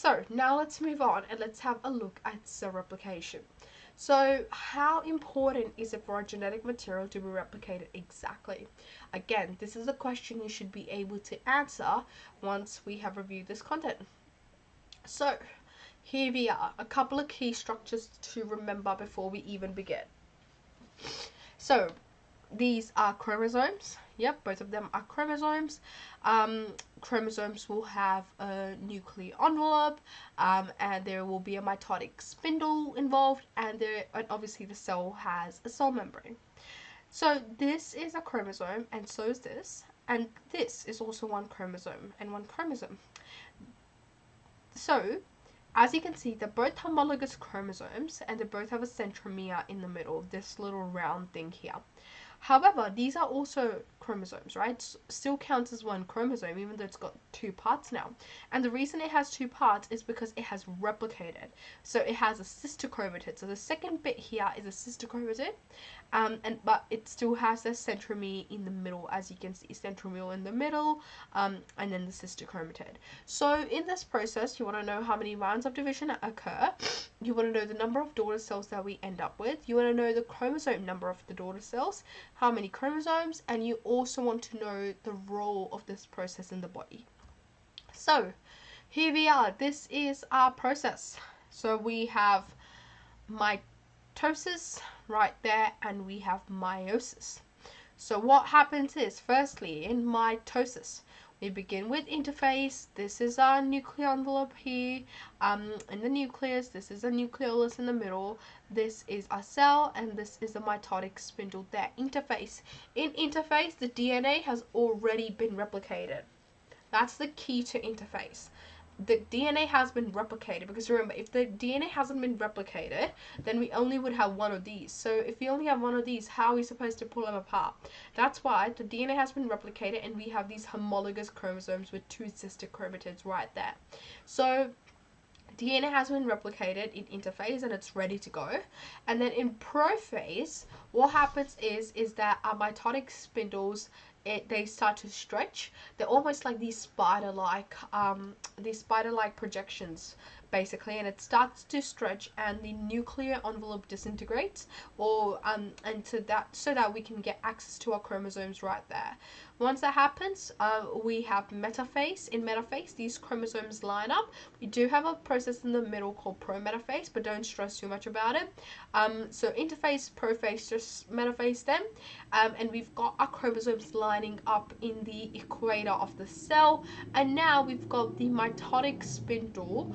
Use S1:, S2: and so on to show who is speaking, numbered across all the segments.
S1: So now let's move on and let's have a look at cell replication. So how important is it for our genetic material to be replicated exactly? Again, this is a question you should be able to answer once we have reviewed this content. So here we are, a couple of key structures to remember before we even begin. So these are chromosomes. Yep, both of them are chromosomes. Chromosomes will have a nuclear envelope, and there will be a mitotic spindle involved, and obviously the cell has a cell membrane. So this is a chromosome, and so is this, and this is also one chromosome and one chromosome. So as you can see, they're both homologous chromosomes, and they both have a centromere in the middle, this little round thing here. However, these are also chromosomes, right? Still counts as one chromosome, even though it's got two parts now. And the reason it has two parts is because it has replicated. So it has a sister chromatid. So the second bit here is a sister chromatid, but it still has the centromere in the middle, as you can see, centromere in the middle, and then the sister chromatid. So in this process, you want to know how many rounds of division occur. You want to know the number of daughter cells that we end up with. You want to know the chromosome number of the daughter cells, how many chromosomes, and you also want to know the role of this process in the body. So here we are. This is our process. So we have mitosis right there, and we have meiosis. So what happens is, firstly, in mitosis, we begin with interphase. This is our nuclear envelope here. In the nucleus, this is a nucleolus in the middle. This is a cell, and this is the mitotic spindle there. Interphase. In interphase, the DNA has already been replicated. That's the key to interphase. The DNA has been replicated, because remember, if the DNA hasn't been replicated, then we only would have one of these. So if we only have one of these, how are we supposed to pull them apart? That's why the DNA has been replicated, and we have these homologous chromosomes with two sister chromatids right there. So DNA has been replicated in interphase, and it's ready to go. And then in prophase, what happens is that our mitotic spindles, they start to stretch. They're almost like these spider-like projections, basically, and it starts to stretch, and the nuclear envelope disintegrates, or and so that we can get access to our chromosomes right there. Once that happens, we have metaphase. In metaphase, these chromosomes line up. We do have a process in the middle called prometaphase, but don't stress too much about it. So interphase, prophase, just metaphase them, and we've got our chromosomes lining up in the equator of the cell, and now we've got the mitotic spindle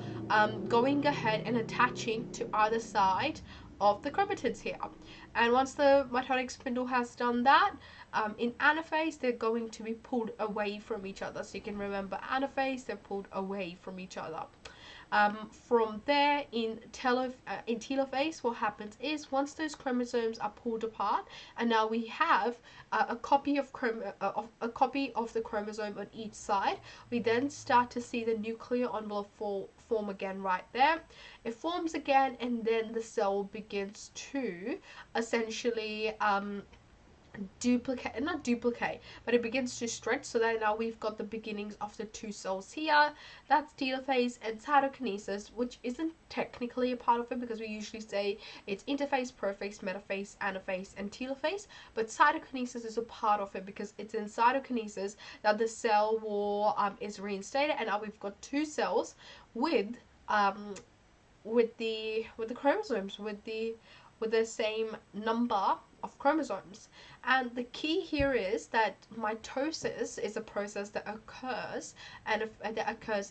S1: going ahead and attaching to either side of the chromatids here. And once the mitotic spindle has done that, in anaphase, they're going to be pulled away from each other. So you can remember anaphase, they're pulled away from each other. From there, in telophase, what happens is, once those chromosomes are pulled apart, and now we have a copy of the chromosome on each side, we then start to see the nuclear envelope form again right there. It forms again, and then the cell begins to essentially not duplicate, but it begins to stretch, so that now we've got the beginnings of the two cells here. That's telophase and cytokinesis, which isn't technically a part of it, because we usually say it's interphase, prophase, metaphase, anaphase, and telophase, but cytokinesis is a part of it, because it's in cytokinesis that the cell wall is reinstated, and now we've got two cells with the chromosomes, with the same number of chromosomes. And the key here is that mitosis is a process that occurs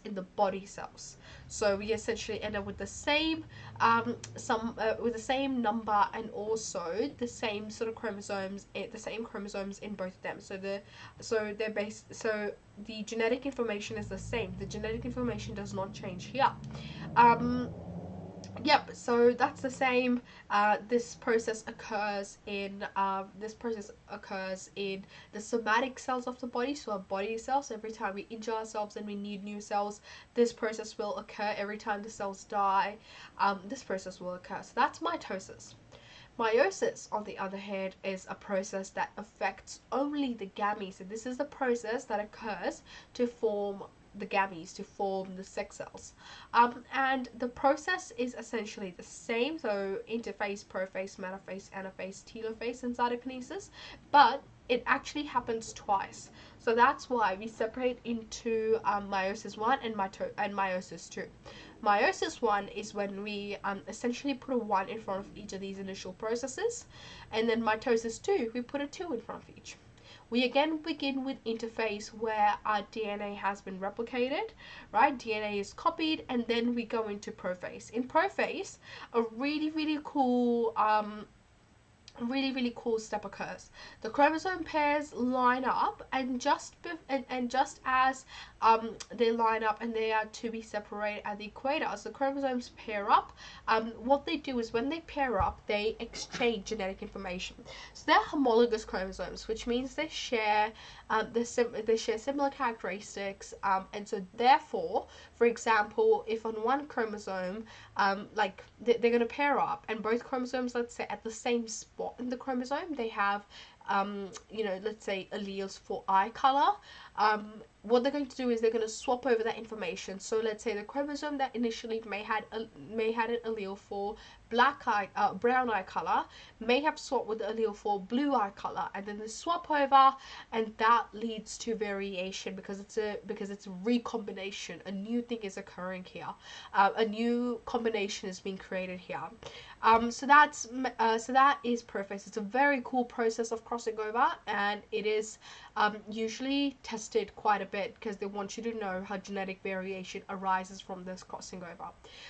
S1: in the body cells. So we essentially end up with the same number, and also the same sort of chromosomes, in both of them. So the genetic information is the same. The genetic information does not change here. Yep, so that's the same. This process occurs in the somatic cells of the body, so our body cells. Every time we injure ourselves and we need new cells, this process will occur. Every time the cells die, this process will occur. So that's mitosis. Meiosis, on the other hand, is a process that affects only the gametes. So this is the process that occurs to form the gametes to form the sex cells. And the process is essentially the same, so interphase, prophase, metaphase, anaphase, telophase in cytokinesis, but it actually happens twice. So that's why we separate into meiosis 1 and meiosis 2. Meiosis 1 is when we essentially put a 1 in front of each of these initial processes, and then mitosis 2, we put a 2 in front of each. We again begin with interphase, where our DNA has been replicated, right? DNA is copied, and then we go into prophase. In prophase, a really cool step occurs. The chromosome pairs line up, and just as they line up and they are to be separated at the equator, as the chromosomes pair up, what they do is when they pair up, they exchange genetic information. So they're homologous chromosomes, which means they share similar characteristics, and so therefore, for example, if on one chromosome, like they're going to pair up, and both chromosomes, let's say at the same spot in the chromosome, they have let's say alleles for eye color. What they're going to do is they're going to swap over that information. So let's say the chromosome that initially may had an allele for brown eye color may have swapped with the allele for blue eye color, and then they swap over, and that leads to variation because it's a recombination. A new thing is occurring here. A new combination is being created here. So that is prophase. It's a very cool process of crossing over, and it is usually tested quite a bit because they want you to know how genetic variation arises from this crossing over.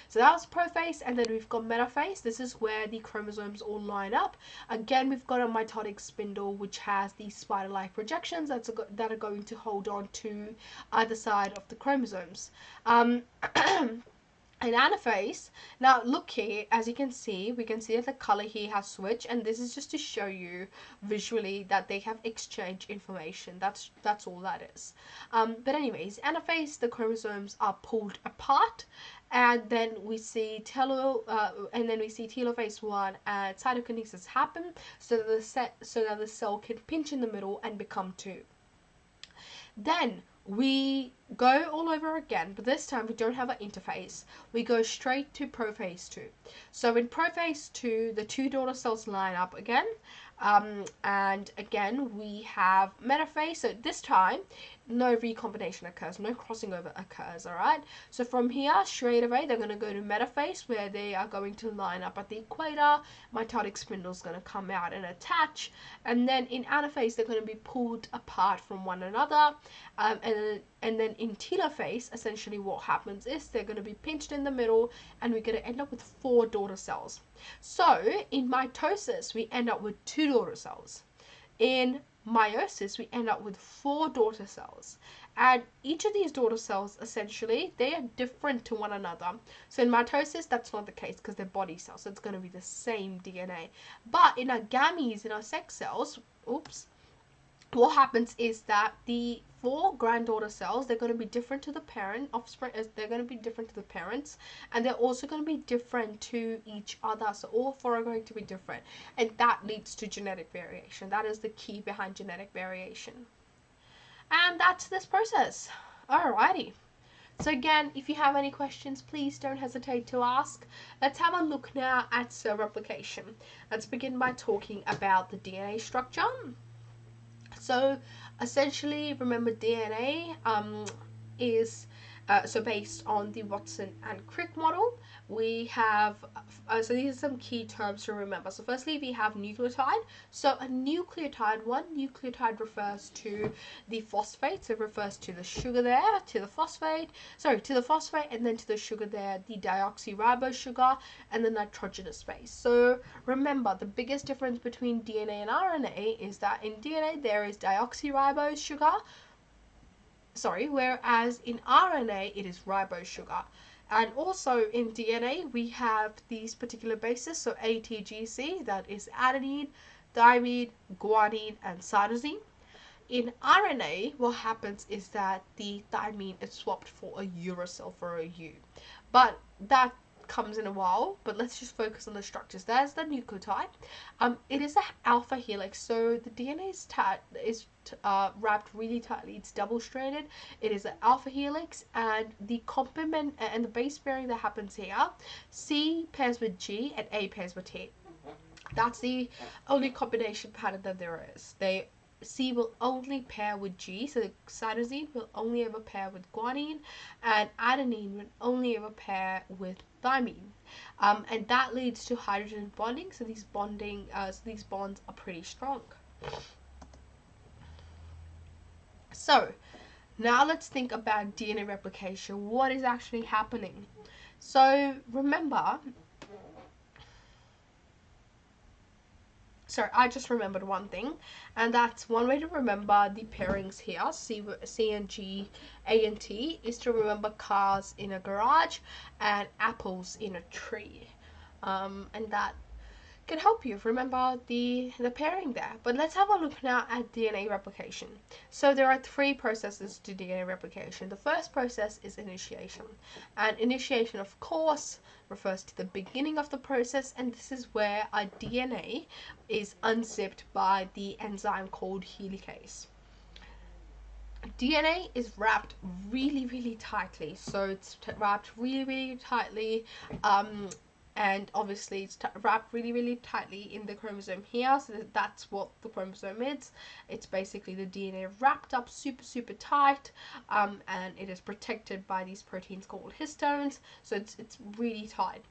S1: So that was prophase, and then we've got metaphase. This is where the chromosomes all line up. Again, we've got a mitotic spindle which has these spider-like projections that are going to hold on to either side of the chromosomes. In anaphase, now look here, as you can see, we can see that the color here has switched, and this is just to show you visually that they have exchanged information. That's all that is. But anyways, anaphase, the chromosomes are pulled apart, and then we see telophase 1 and cytokinesis happen, so that the cell can pinch in the middle and become 2. Then we go all over again, but this time we don't have an interphase. We go straight to prophase 2. So in prophase 2, the two daughter cells line up again, and again we have metaphase. So this time no recombination occurs, no crossing over occurs. All right, so from here straight away they're going to go to metaphase, where they are going to line up at the equator. Mitotic spindle is going to come out and attach, and then in anaphase they're going to be pulled apart from one another, and then in telophase, essentially what happens is they're going to be pinched in the middle, and we're going to end up with 4 daughter cells. So in mitosis we end up with 2 daughter cells. In meiosis we end up with 4 daughter cells, and each of these daughter cells, essentially they are different to one another. So in mitosis that's not the case because they're body cells, so it's going to be the same DNA. But in our gametes, in our sex cells, what happens is that the 4 granddaughter cells, they're going to be different to the offspring, they're going to be different to the parents, and they're also going to be different to each other. So all 4 are going to be different, and that leads to genetic variation. That is the key behind genetic variation. And that's this process. Alrighty. So again, if you have any questions, please don't hesitate to ask. Let's have a look now at cell replication. Let's begin by talking about the DNA structure. So essentially, remember DNA is so based on the Watson and Crick model. We have so these are some key terms to remember. So firstly, we have nucleotide. So a nucleotide, one nucleotide refers to the phosphate, so it refers to the sugar there, to the phosphate, and then to the sugar there, the deoxyribose sugar, and the nitrogenous base. So remember, the biggest difference between DNA and RNA is that in DNA there is deoxyribose sugar, whereas in RNA it is ribose sugar. And also in DNA we have these particular bases, so ATGC, that is adenine, thymine, guanine, and cytosine. In RNA, what happens is that the thymine is swapped for a uracil, for a U. But that comes in a while, but let's just focus on the structures. There's the nucleotide. It is an alpha helix, so the DNA is wrapped really tightly. It's double-stranded. It is an alpha helix, and the complement and the base pairing that happens here, C pairs with G and A pairs with T. That's the only combination pattern that there is. C will only pair with G, so the cytosine will only ever pair with guanine, and adenine will only ever pair with thymine, and that leads to hydrogen bonding. So these bonds are pretty strong. So now let's think about DNA replication. What is actually happening? So remember. So I just remembered one thing, and that's one way to remember the pairings here, C and G, A and T, is to remember cars in a garage and apples in a tree. And that can help you remember the pairing there. But let's have a look now at DNA replication. So there are 3 processes to DNA replication. The first process is initiation. And initiation, of course, refers to the beginning of the process, and this is where our DNA is unzipped by the enzyme called helicase. DNA is wrapped really, really tightly. So it's wrapped really, really tightly. And obviously it's wrapped really, really tightly in the chromosome here, so that's what the chromosome is. It's basically the DNA wrapped up super, super tight, and it is protected by these proteins called histones, so it's really tight.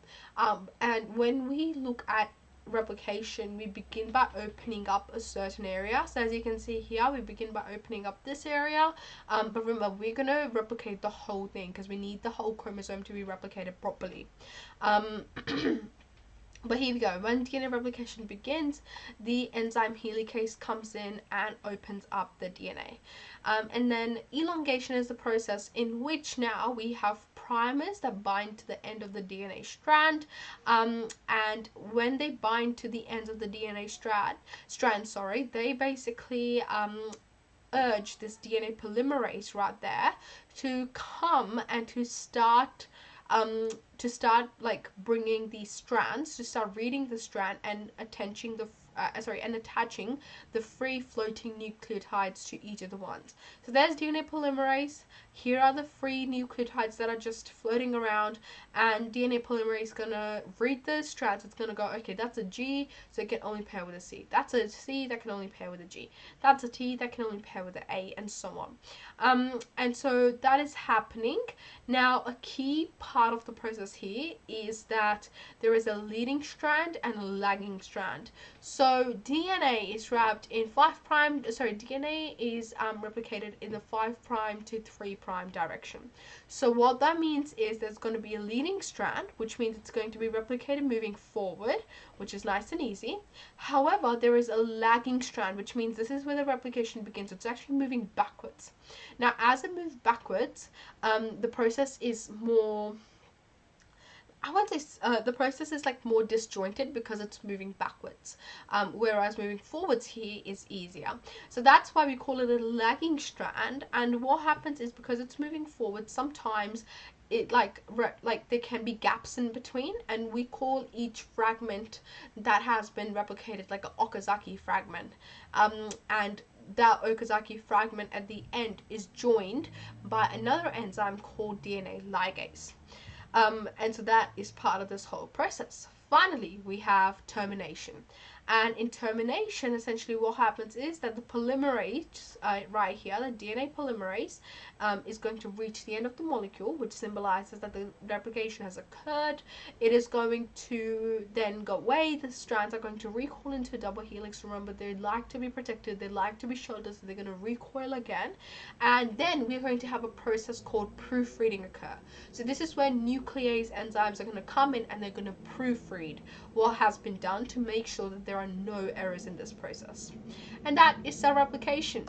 S1: And when we look at replication, we begin by opening up a certain area. So as you can see here, we begin by opening up this area, but remember, we're going to replicate the whole thing because we need the whole chromosome to be replicated properly. But here we go. When DNA replication begins, the enzyme helicase comes in and opens up the DNA. And then elongation is the process in which now we have primers that bind to the end of the DNA strand. And when they bind to the ends of the DNA strand, they basically urge this DNA polymerase right there to come and to start like bringing these strands, to start reading the strand and attaching the free floating nucleotides to each of the ones. So there's DNA polymerase. Here are the free nucleotides that are just floating around, and DNA polymerase is gonna read the strands. It's gonna go, okay, that's a G, so it can only pair with a C. That's a C, that can only pair with a G. That's a T, that can only pair with an A, and so on. And so that is happening. Now, a key part of the process here is that there is a leading strand and a lagging strand. So DNA is wrapped in DNA is replicated in the 5' to 3' direction. So what that means is there's going to be a leading strand, which means it's going to be replicated moving forward, which is nice and easy. However, there is a lagging strand, which means this is where the replication begins. It's actually moving backwards. Now, as it moves backwards, the process is more, I won't say the process is like more disjointed because it's moving backwards, whereas moving forwards here is easier. So that's why we call it a lagging strand. And what happens is, because it's moving forward, sometimes it like there can be gaps in between, and we call each fragment that has been replicated like an Okazaki fragment. And that Okazaki fragment at the end is joined by another enzyme called DNA ligase. And so that is part of this whole process. Finally, we have termination. And in termination, essentially what happens is that the polymerase, right here, the DNA polymerase, is going to reach the end of the molecule, which symbolizes that the replication has occurred. It is going to then go away. The strands are going to recoil into a double helix. Remember, they like to be protected. They like to be sheltered, so they're going to recoil again. And then we're going to have a process called proofreading occur. So this is where nuclease enzymes are going to come in and they're going to proofread what has been done to make sure that there are no errors in this process. And that is cell replication.